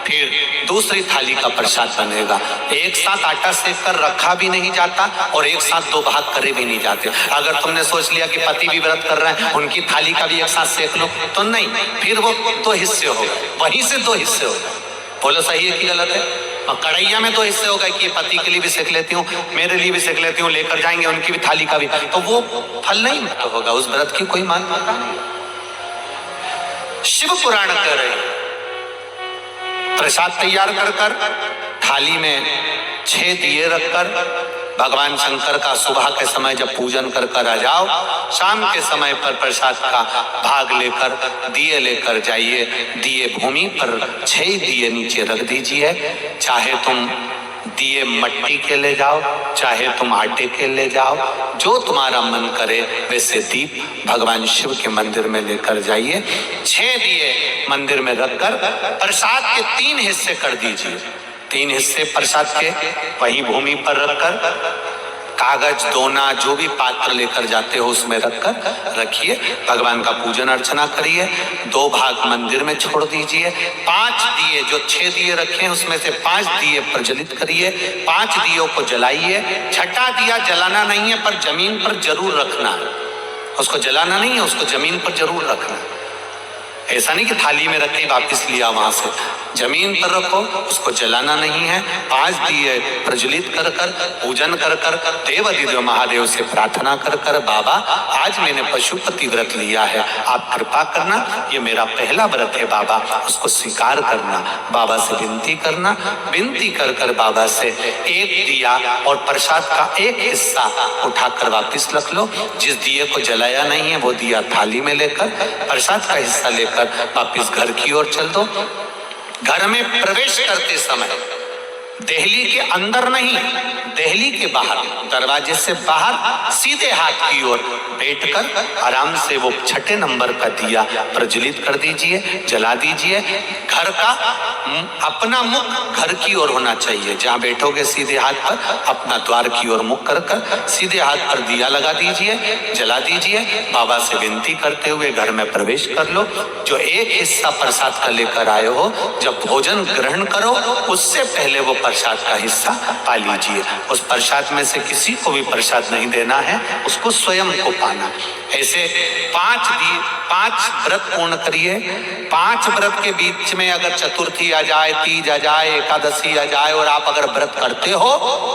फिर दूसरी थाली का प्रसाद बनेगा। एक साथ आटा सेक कर रखा भी नहीं जाता और एक साथ 2 भाग करे भी नहीं जाते। अगर तुमने सोच लिया कि पति भी व्रत कर रहे हैं, उनकी थाली का भी एक साथ सेक लो, तो नहीं, फिर वो 2 हिस्से हो गए, वहीं से 2 हिस्से हो गए। बोलो सही है कि गलत है? और कढ़ैया में 2 हिस्से हो गए कि पति के लिए भी सेक लेती हूँ, मेरे लिए भी सेक लेती हूँ, लेकर जाएंगे उनकी भी थाली का भी, तो वो फल नहीं तो होगा, उस व्रत की कोई मान्यता नहीं। शिव पुराण कह रहे हैं प्रसाद तैयार कर कर थाली में 6 दिए रखकर भगवान शंकर का सुबह के समय जब पूजन कर कर आ जाओ, शाम के समय पर प्रसाद का भाग लेकर दिए लेकर जाइए। दिए भूमि पर 6 दिए नीचे रख दीजिए। चाहे तुम दिए मट्टी के ले जाओ, चाहे तुम आटे के ले जाओ, जो तुम्हारा मन करे वैसे दीप भगवान शिव के मंदिर में लेकर जाइए। 6 दिए मंदिर में रखकर प्रसाद के 3 हिस्से कर दीजिए। 3 हिस्से प्रसाद के वही भूमि पर रखकर कागज, दोना, जो भी पात्र लेकर जाते हो उसमें रखकर रखिए। भगवान का पूजन अर्चना करिए। 2 भाग मंदिर में छोड़ दीजिए। 5 दिए, जो 6 दिए रखे हैं उसमें से 5 दिए प्रज्वलित करिए। 5 दियों को जलाइए। छठा दिया जलाना नहीं है, पर जमीन पर जरूर रखना है। उसको जलाना नहीं है, उसको जमीन पर जरूर रखना है। ऐसा नहीं कि थाली में रखे वापिस लिया वहां से, जमीन पर रखो, उसको जलाना नहीं है। 5 दिए प्रज्वलित कर कर पूजन कर कर देवाधिदेव महादेव से प्रार्थना कर कर, बाबा आज मैंने पशुपति व्रत लिया है, आप कृपा करना, ये मेरा पहला व्रत है बाबा, उसको स्वीकार करना। बाबा से विनती करना। विनती कर कर बाबा से 1 दिया और प्रसाद का 1 हिस्सा उठाकर वापिस रख लो। जिस दिए को जलाया नहीं है वो दिया थाली में लेकर प्रसाद का हिस्सा लेकर वापिस घर की ओर चल दो। घर में प्रवेश करते समय देहली के अंदर नहीं, देहली के बाहर, दरवाजे से बाहर सीधे हाथ की ओर बैठकर आराम से वो 6ठे नंबर का दिया प्रज्वलित कर दीजिए, जला दीजिए। घर का अपना मुख घर की ओर होना चाहिए। जहां बैठोगे सीधे हाथ पर अपना द्वार की ओर मुख कर कर सीधे हाथ पर दिया लगा दीजिए, जला दीजिए। बाबा से विनती करते हुए घर में प्रवेश कर लो। जो 1 हिस्सा प्रसाद का लेकर आए हो, जब भोजन ग्रहण करो उससे पहले वो प्रसाद का हिस्सा पा लीजिए। उस प्रसाद में से किसी को भी प्रसाद नहीं देना है, उसको स्वयं को पाना। ऐसे 5 व्रत पूर्ण करिए। 5 व्रत के बीच में अगर चतुर्थी आ जाए, तीज आ जाए, एकादशी आ जाए और आप अगर व्रत करते हो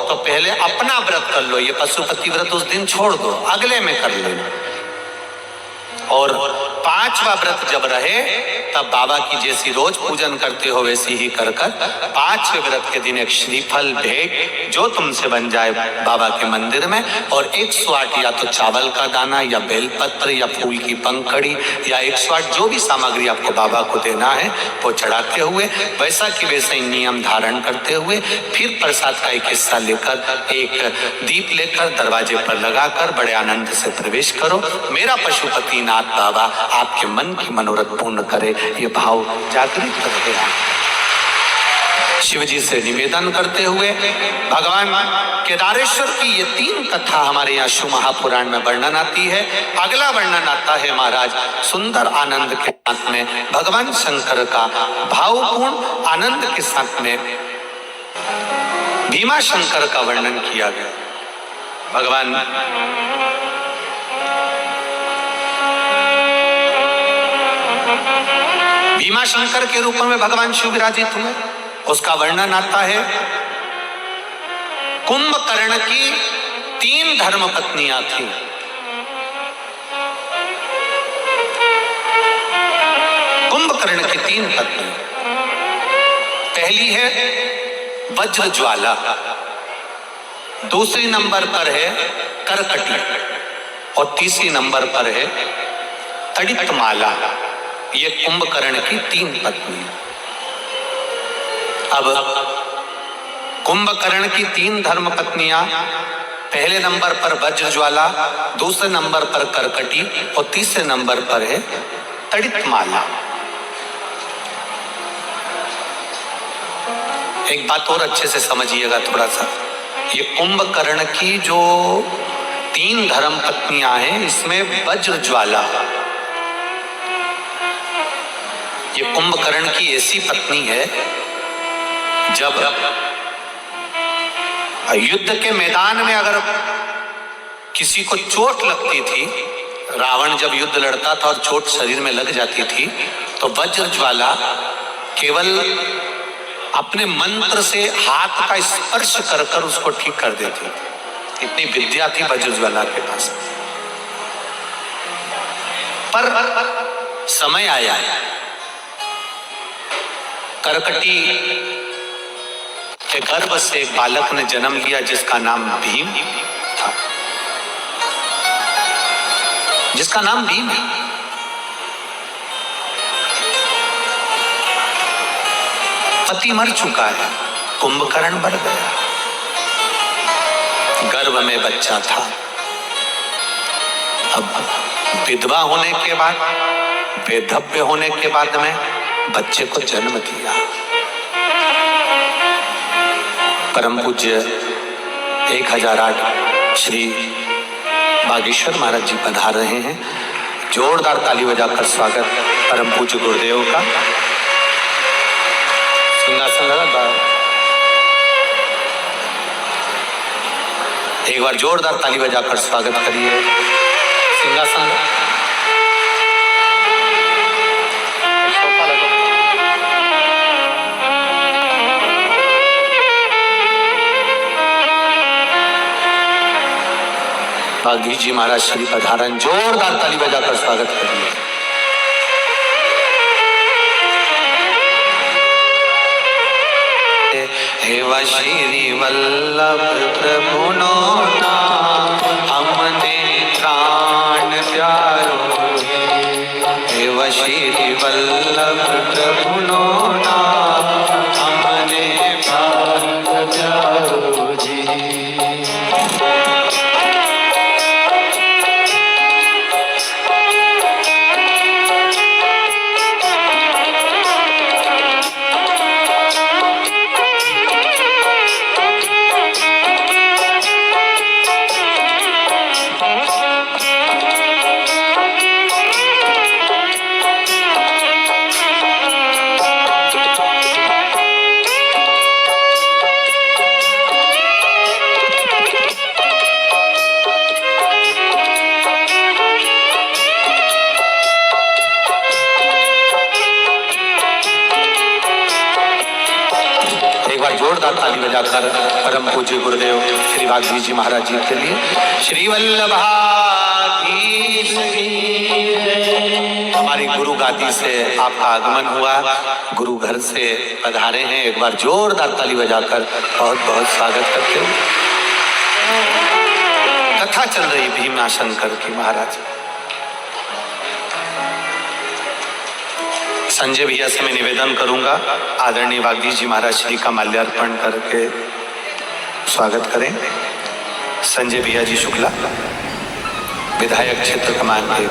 तो पहले अपना व्रत कर लो। ये पशुपति व्रत उस दिन छोड़ दो, अगले में कर लेना। और पांचवा व्रत जब रहे तब बाबा की जैसी रोज पूजन करते हो वैसी ही कर पांचवें व्रत के दिन एक श्रीफल भेंट जो तुमसे बन जाए बाबा के मंदिर में, और 108 या तो चावल का दाना या बेलपत्र या फूल की पंखड़ी या 108 जो भी सामग्री आपको बाबा को देना है वो चढ़ाते हुए वैसा कि वैसा ही नियम धारण करते हुए फिर प्रसाद का एक हिस्सा लेकर एक दीप लेकर दरवाजे पर लगाकर बड़े आनंद से प्रवेश करो। मेरा पशुपतिनाथ बाबा आपके मन की मनोरथ पूर्ण करे, ये भाव जागृत करते हैं। शिव जी से निवेदन करते हुए भगवान केदारेश्वर की ये 3 कथा हमारे यहाँ शिव महापुराण में वर्णन आती है। अगला वर्णन आता है महाराज सुंदर आनंद के साथ में भगवान शंकर का भावपूर्ण आनंद के साथ में भीमा शंकर का वर्णन किया गया। भगवान भीमा शंकर के रूप में भगवान शिव विराजित हुए, उसका वर्णन आता है। कुंभकर्ण की 3 धर्म पत्नियां थी। कुंभकर्ण की 3 पत्नी, पहली है वज्रज्वाला, दूसरी नंबर पर है करकटी और तीसरी नंबर पर है तड़ितमाला। ये कुंभकर्ण की 3 पत्नी। अब कुंभकर्ण की 3 धर्म पत्नियां, पहले नंबर पर वज्रज्वाला, दूसरे नंबर पर करकटी और तीसरे नंबर पर है तड़ितमाला। एक बात और अच्छे से समझिएगा थोड़ा सा, ये कुंभकर्ण की जो 3 धर्म पत्नियां हैं इसमें वज्रज्वाला ये कुंभकर्ण की ऐसी पत्नी है जब युद्ध के मैदान में अगर किसी को चोट लगती थी, रावण जब युद्ध लड़ता था और चोट शरीर में लग जाती थी तो वज्रज्वाला केवल अपने मंत्र से हाथ का स्पर्श कर कर उसको ठीक कर देती। इतनी विद्या थी वज्रज्वाला के पास। पर समय आया, करकटी के गर्भ से एक बालक ने जन्म लिया जिसका नाम भीम था, जिसका नाम भीम है। पति मर चुका है, कुंभकर्ण मर गया, गर्भ में बच्चा था। अब विधवा होने के बाद, वेधव्य होने के बाद में बच्चे को जन्म दिया। परम पूज्य 1008 श्री बागेश्वर महाराज जी पधार रहे हैं। जोरदार ताली बजाकर स्वागत परम पूज्य गुरुदेव का। सिंहासन लगा, एक बार जोरदार ताली बजाकर स्वागत करिए। सिंहासन बागी जी महाराज श्री पधारन, जोरदार ताली बजाकर स्वागत करिए। हे श्री वल्लभ प्रभु नो नाम, हमने प्राण प्यारो। हे श्री वल्लभ प्रभु नो नाम, हमने प्राण प्यारो जी। जोरदार ताली बजाकर परम पूज्य गुरुदेव श्री वाग्वी जी महाराज जी के लिए। श्री वल्लभाधीश हमारी गुरु गादी से आपका आगमन हुआ, गुरु घर से पधारे हैं। एक बार जोरदार ताली बजाकर बहुत बहुत स्वागत करते हैं। कथा चल रही भीमाशंकर की महाराज। संजय भैया से मैं निवेदन करूंगा, आदरणीय वागीश जी महाराज श्री का माल्यार्पण करके स्वागत करें। संजय भैया जी शुक्ला, विधायक क्षेत्र कमान के।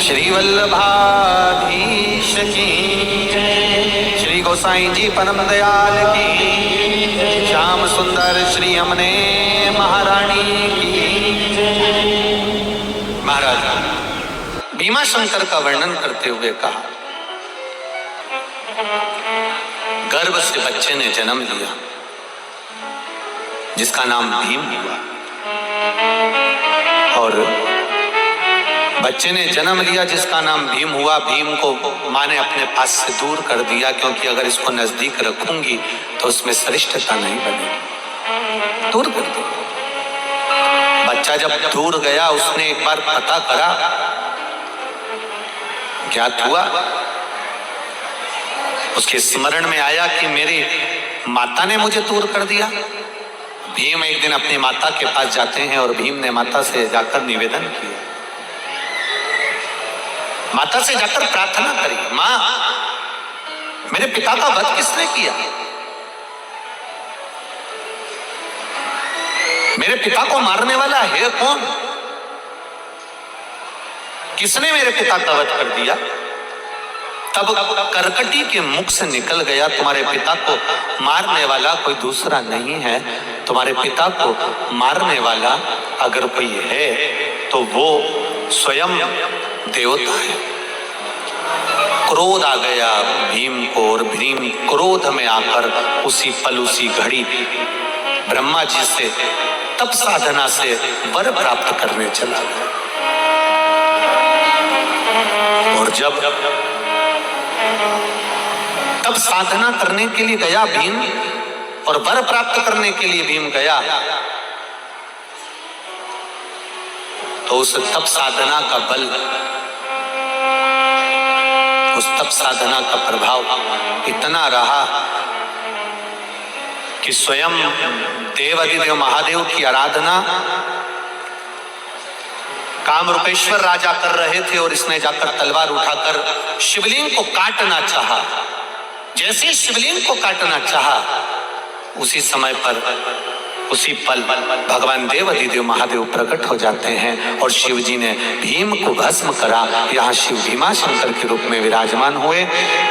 श्री वल्लभाधीश की जय, श्री गोसाई जी परम दयाल की, श्याम सुंदर श्री हमने महारानी की जय। महाराज भीमाशंकर का वर्णन करते हुए कहा, गर्भ से बच्चे ने जन्म लिया जिसका नाम भीम हुआ, और बच्चे ने जन्म लिया जिसका नाम भीम हुआ। भीम को माँ ने अपने पास से दूर कर दिया, क्योंकि अगर इसको नजदीक रखूंगी तो उसमें श्रेष्ठता नहीं बनेगी, दूर कर दिया। बच्चा जब दूर गया, उसने एक बार पता करा, ज्ञात हुआ, उसके स्मरण में आया कि मेरी माता ने मुझे दूर कर दिया। भीम एक दिन अपनी माता के पास जाते हैं और भीम ने माता से जाकर निवेदन किया, माता से जाकर प्रार्थना करी, मां मेरे पिता का वध किसने किया? मेरे पिता को मारने वाला है कौन? किसने मेरे पिता का वध कर दिया? तब करकटी के मुख से निकल गया, तुम्हारे पिता को मारने वाला कोई दूसरा नहीं है। तुम्हारे पिता को मारने वाला अगर कोई है तो वो स्वयं देवता है। क्रोध आ गया भीम को, और भीम क्रोध में आकर उसी पल उसी घड़ी ब्रह्मा जी से तप साधना से वर प्राप्त करने चला गया। और जब तब साधना करने के लिए गया भीम, और वर प्राप्त करने के लिए भीम गया, तो उस तप साधना का बल, उस तप साधना का प्रभाव इतना रहा कि स्वयं देवाधिदेव महादेव की आराधना कामरूपेश्वर राजा कर रहे थे, और इसने जाकर तलवार उठाकर शिवलिंग को काटना चाहा। जैसे शिवलिंग को काटना चाहा, उसी समय पर उसी पल भगवान देवाधिदेव महादेव प्रकट हो जाते हैं, और शिव जी ने भीम को भस्म करा। यहाँ शिव भीमाशंकर के रूप में विराजमान हुए।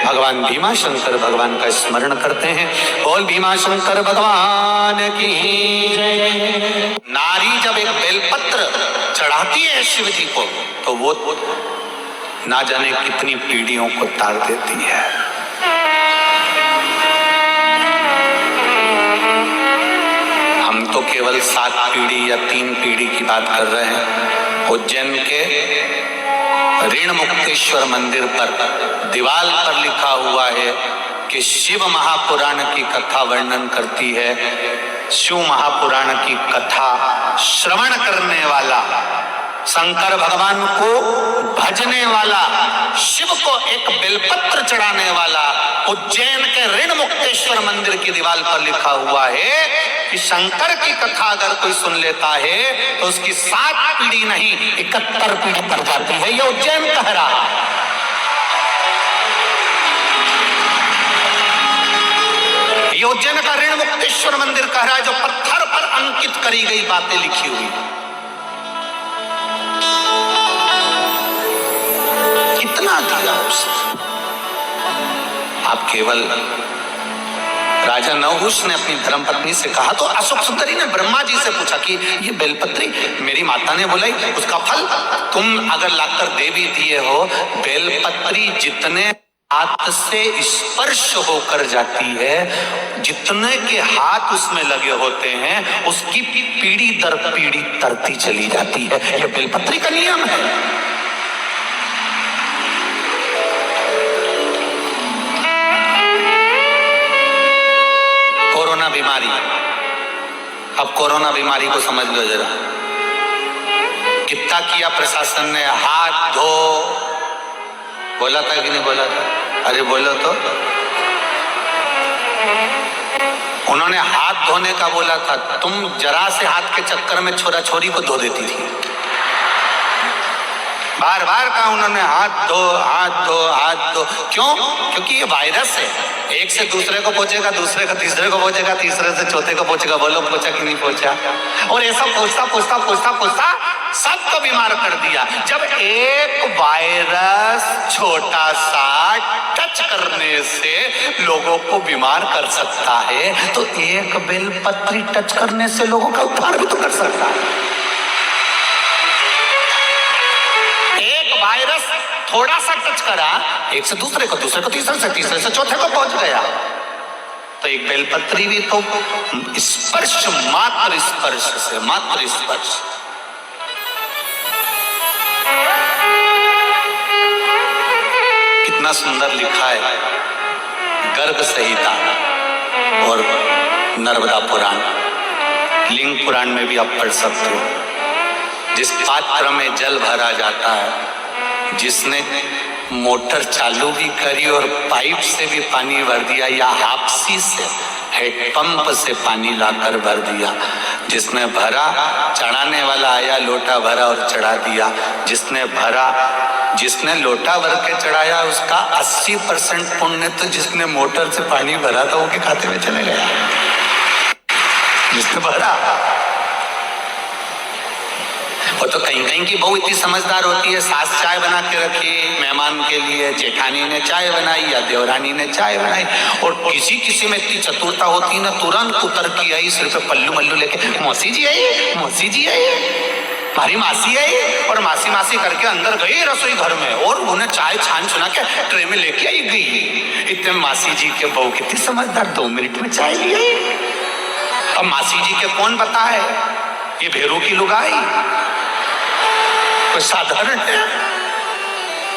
भगवान भीमाशंकर भगवान का स्मरण करते हैं, बोल भीमाशंकर भगवान की जय। नारी जब एक बेलपत्र चढ़ाती है शिव जी को, तो वो ना जाने कितनी पीढ़ियों को तार देती है। हम तो केवल 7 पीढ़ी या 3 पीढ़ी की बात कर रहे हैं। उज्जैन के ऋण मुक्तेश्वर मंदिर पर दीवार पर लिखा हुआ है कि शिव महापुराण की कथा वर्णन करती है। शिव महापुराण की कथा श्रवण करने वाला, शंकर भगवान को भजने वाला, शिव को एक बेलपत्र चढ़ाने वाला, उज्जैन के ऋण मुक्तेश्वर मंदिर की दीवार पर लिखा हुआ है कि शंकर की कथा अगर कोई सुन लेता है तो उसकी 7 पीढ़ी नहीं 71 पीढ़ी कर जाती है। ये उज्जैन कह रहा है। ये उज्जैन का ऋण मुक्तेश्वर मंदिर कह रहा है, जो पत्थर पर अंकित करी गई बातें लिखी हुई। कितना दिया उसने। आप केवल राजा नहुष ने अपनी धर्मपत्नी से कहा, तो अशोक सुंदरी ने ब्रह्मा जी से पूछा कि ये बेलपत्री मेरी माता ने बुलाई, उसका फल तुम अगर लाकर दे भी दिए हो, बेलपत्री जितने हाथ से स्पर्श होकर जाती है, जितने के हाथ उसमें लगे होते हैं, उसकी पीढ़ी दर पीढ़ी तरती चली जाती है। यह बेलपत्री का नियम है। कोरोना बीमारी, अब कोरोना बीमारी को समझ लो जरा। कितना किया प्रशासन ने, हाथ धो, बोला था कि नहीं बोला था? अरे बोलो तो। उन्होंने हाथ धोने का बोला था, तुम जरा से हाथ के चक्कर में छोरा छोरी को धो देती थी। बार बार कहा उन्होंने, हाथ धो हाथ धो हाथ धो। क्यों? क्योंकि ये वायरस है, एक से दूसरे को पहुंचेगा, दूसरे का तीसरे को पहुंचेगा, तीसरे से चौथे को पहुंचेगा। बोलो पहुंचा कि नहीं पहुंचा? और ऐसा पहुंचता पहुंचता पहुंचता पहुंचता सबको बीमार कर दिया। जब एक वायरस छोटा सा टच करने से लोगों को बीमार कर सकता है, तो एक बेलपत्री टच करने से लोगों का उद्धार भी तो कर सकता है। वायरस थोड़ा सा टच करा, एक से दूसरे को, दूसरे को तीसरे से, तीसरे से चौथे को पहुंच गया। तो एक बेलपत्री भी तो स्पर्श, मात्र स्पर्श से, मात्र स्पर्श। कितना सुंदर लिखा है गर्ग संहिता और नर्मदा पुराण, लिंग पुराण में भी आप पढ़ सकते हो। जिस पात्र में जल भरा जाता है, जिसने मोटर चालू भी करी और पाइप से भी पानी भर दिया, या हापसी से, हैंडपंप से पानी लाकर भर दिया, जिसने भरा, चढ़ाने वाला आया, लोटा भरा और चढ़ा दिया। जिसने भरा, जिसने लोटा भर के चढ़ाया, उसका 80% पुण्य तो जिसने मोटर से पानी भरा था वो के खाते में चले गया। जिसने भरा, वो तो कहीं कहीं की बहू इतनी समझदार होती है, सास चाय बना के रखी मेहमान के लिए, जेठानी ने चाय बनाई या देवरानी ने चाय बनाई, और किसी किसी में इतनी चतुरता होती है ना, तुरंत उतर की आई, सिर पे पल्लू मल्लू लेके, मौसी जी आई, मौसी जी आई, हमारी मासी आई, और मासी मासी करके अंदर गई रसोई घर में, और उन्हें चाय छान छुना के ट्रे में लेके आई गई। इतने मासी जी के बहू कितनी समझदार, 2 मिनट में चाय ली आई। अब मासी जी के कौन पता है ये भेरू की लुगाई कोई साधारण है?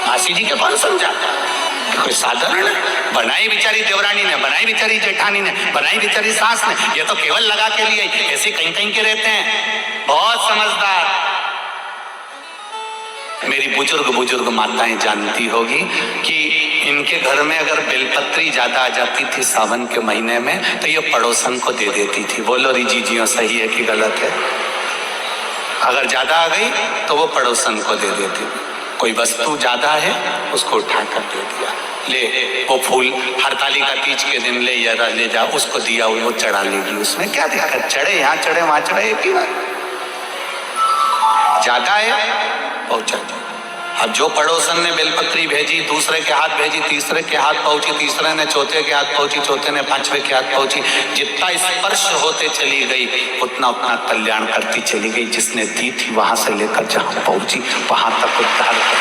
मासी जी के कौन समझा कि कोई साधारण है? बनाई बेचारी देवरानी ने, बनाई बेचारी जेठानी ने, बनाई बेचारी सास ने, ये तो केवल लगा के लिए। ऐसे कहीं कहीं के रहते हैं, बहुत समझदार। मेरी बुजुर्ग माताएं जानती होगी कि इनके घर में अगर बेलपत्री ज्यादा आ जाती थी सावन के महीने में, तो ये पड़ोसन को दे देती थी। बोलो रिजीजियों, सही है कि गलत है? अगर ज्यादा आ गई तो वो पड़ोसन को दे देती। कोई वस्तु ज्यादा है उसको उठा कर दे दिया, ले वो फूल हरतालिका तीज के दिन ले जा, उसको दिया, वो चढ़ा लेगी। उसमें क्या दिक्कत? चढ़े यहाँ चढ़े वहां चढ़े, एक ही बात। ज्यादा है पहुंचा। अब जो पड़ोसन ने बेलपत्री भेजी, दूसरे के हाथ भेजी, तीसरे के हाथ पहुंची, तीसरे ने चौथे के हाथ पहुंची, चौथे ने 5वें के हाथ पहुंची। जितना स्पर्श होते चली गई उतना उतना कल्याण करती चली गई। जिसने दी थी वहां से लेकर जहां पहुंची वहां तक उद्धार कर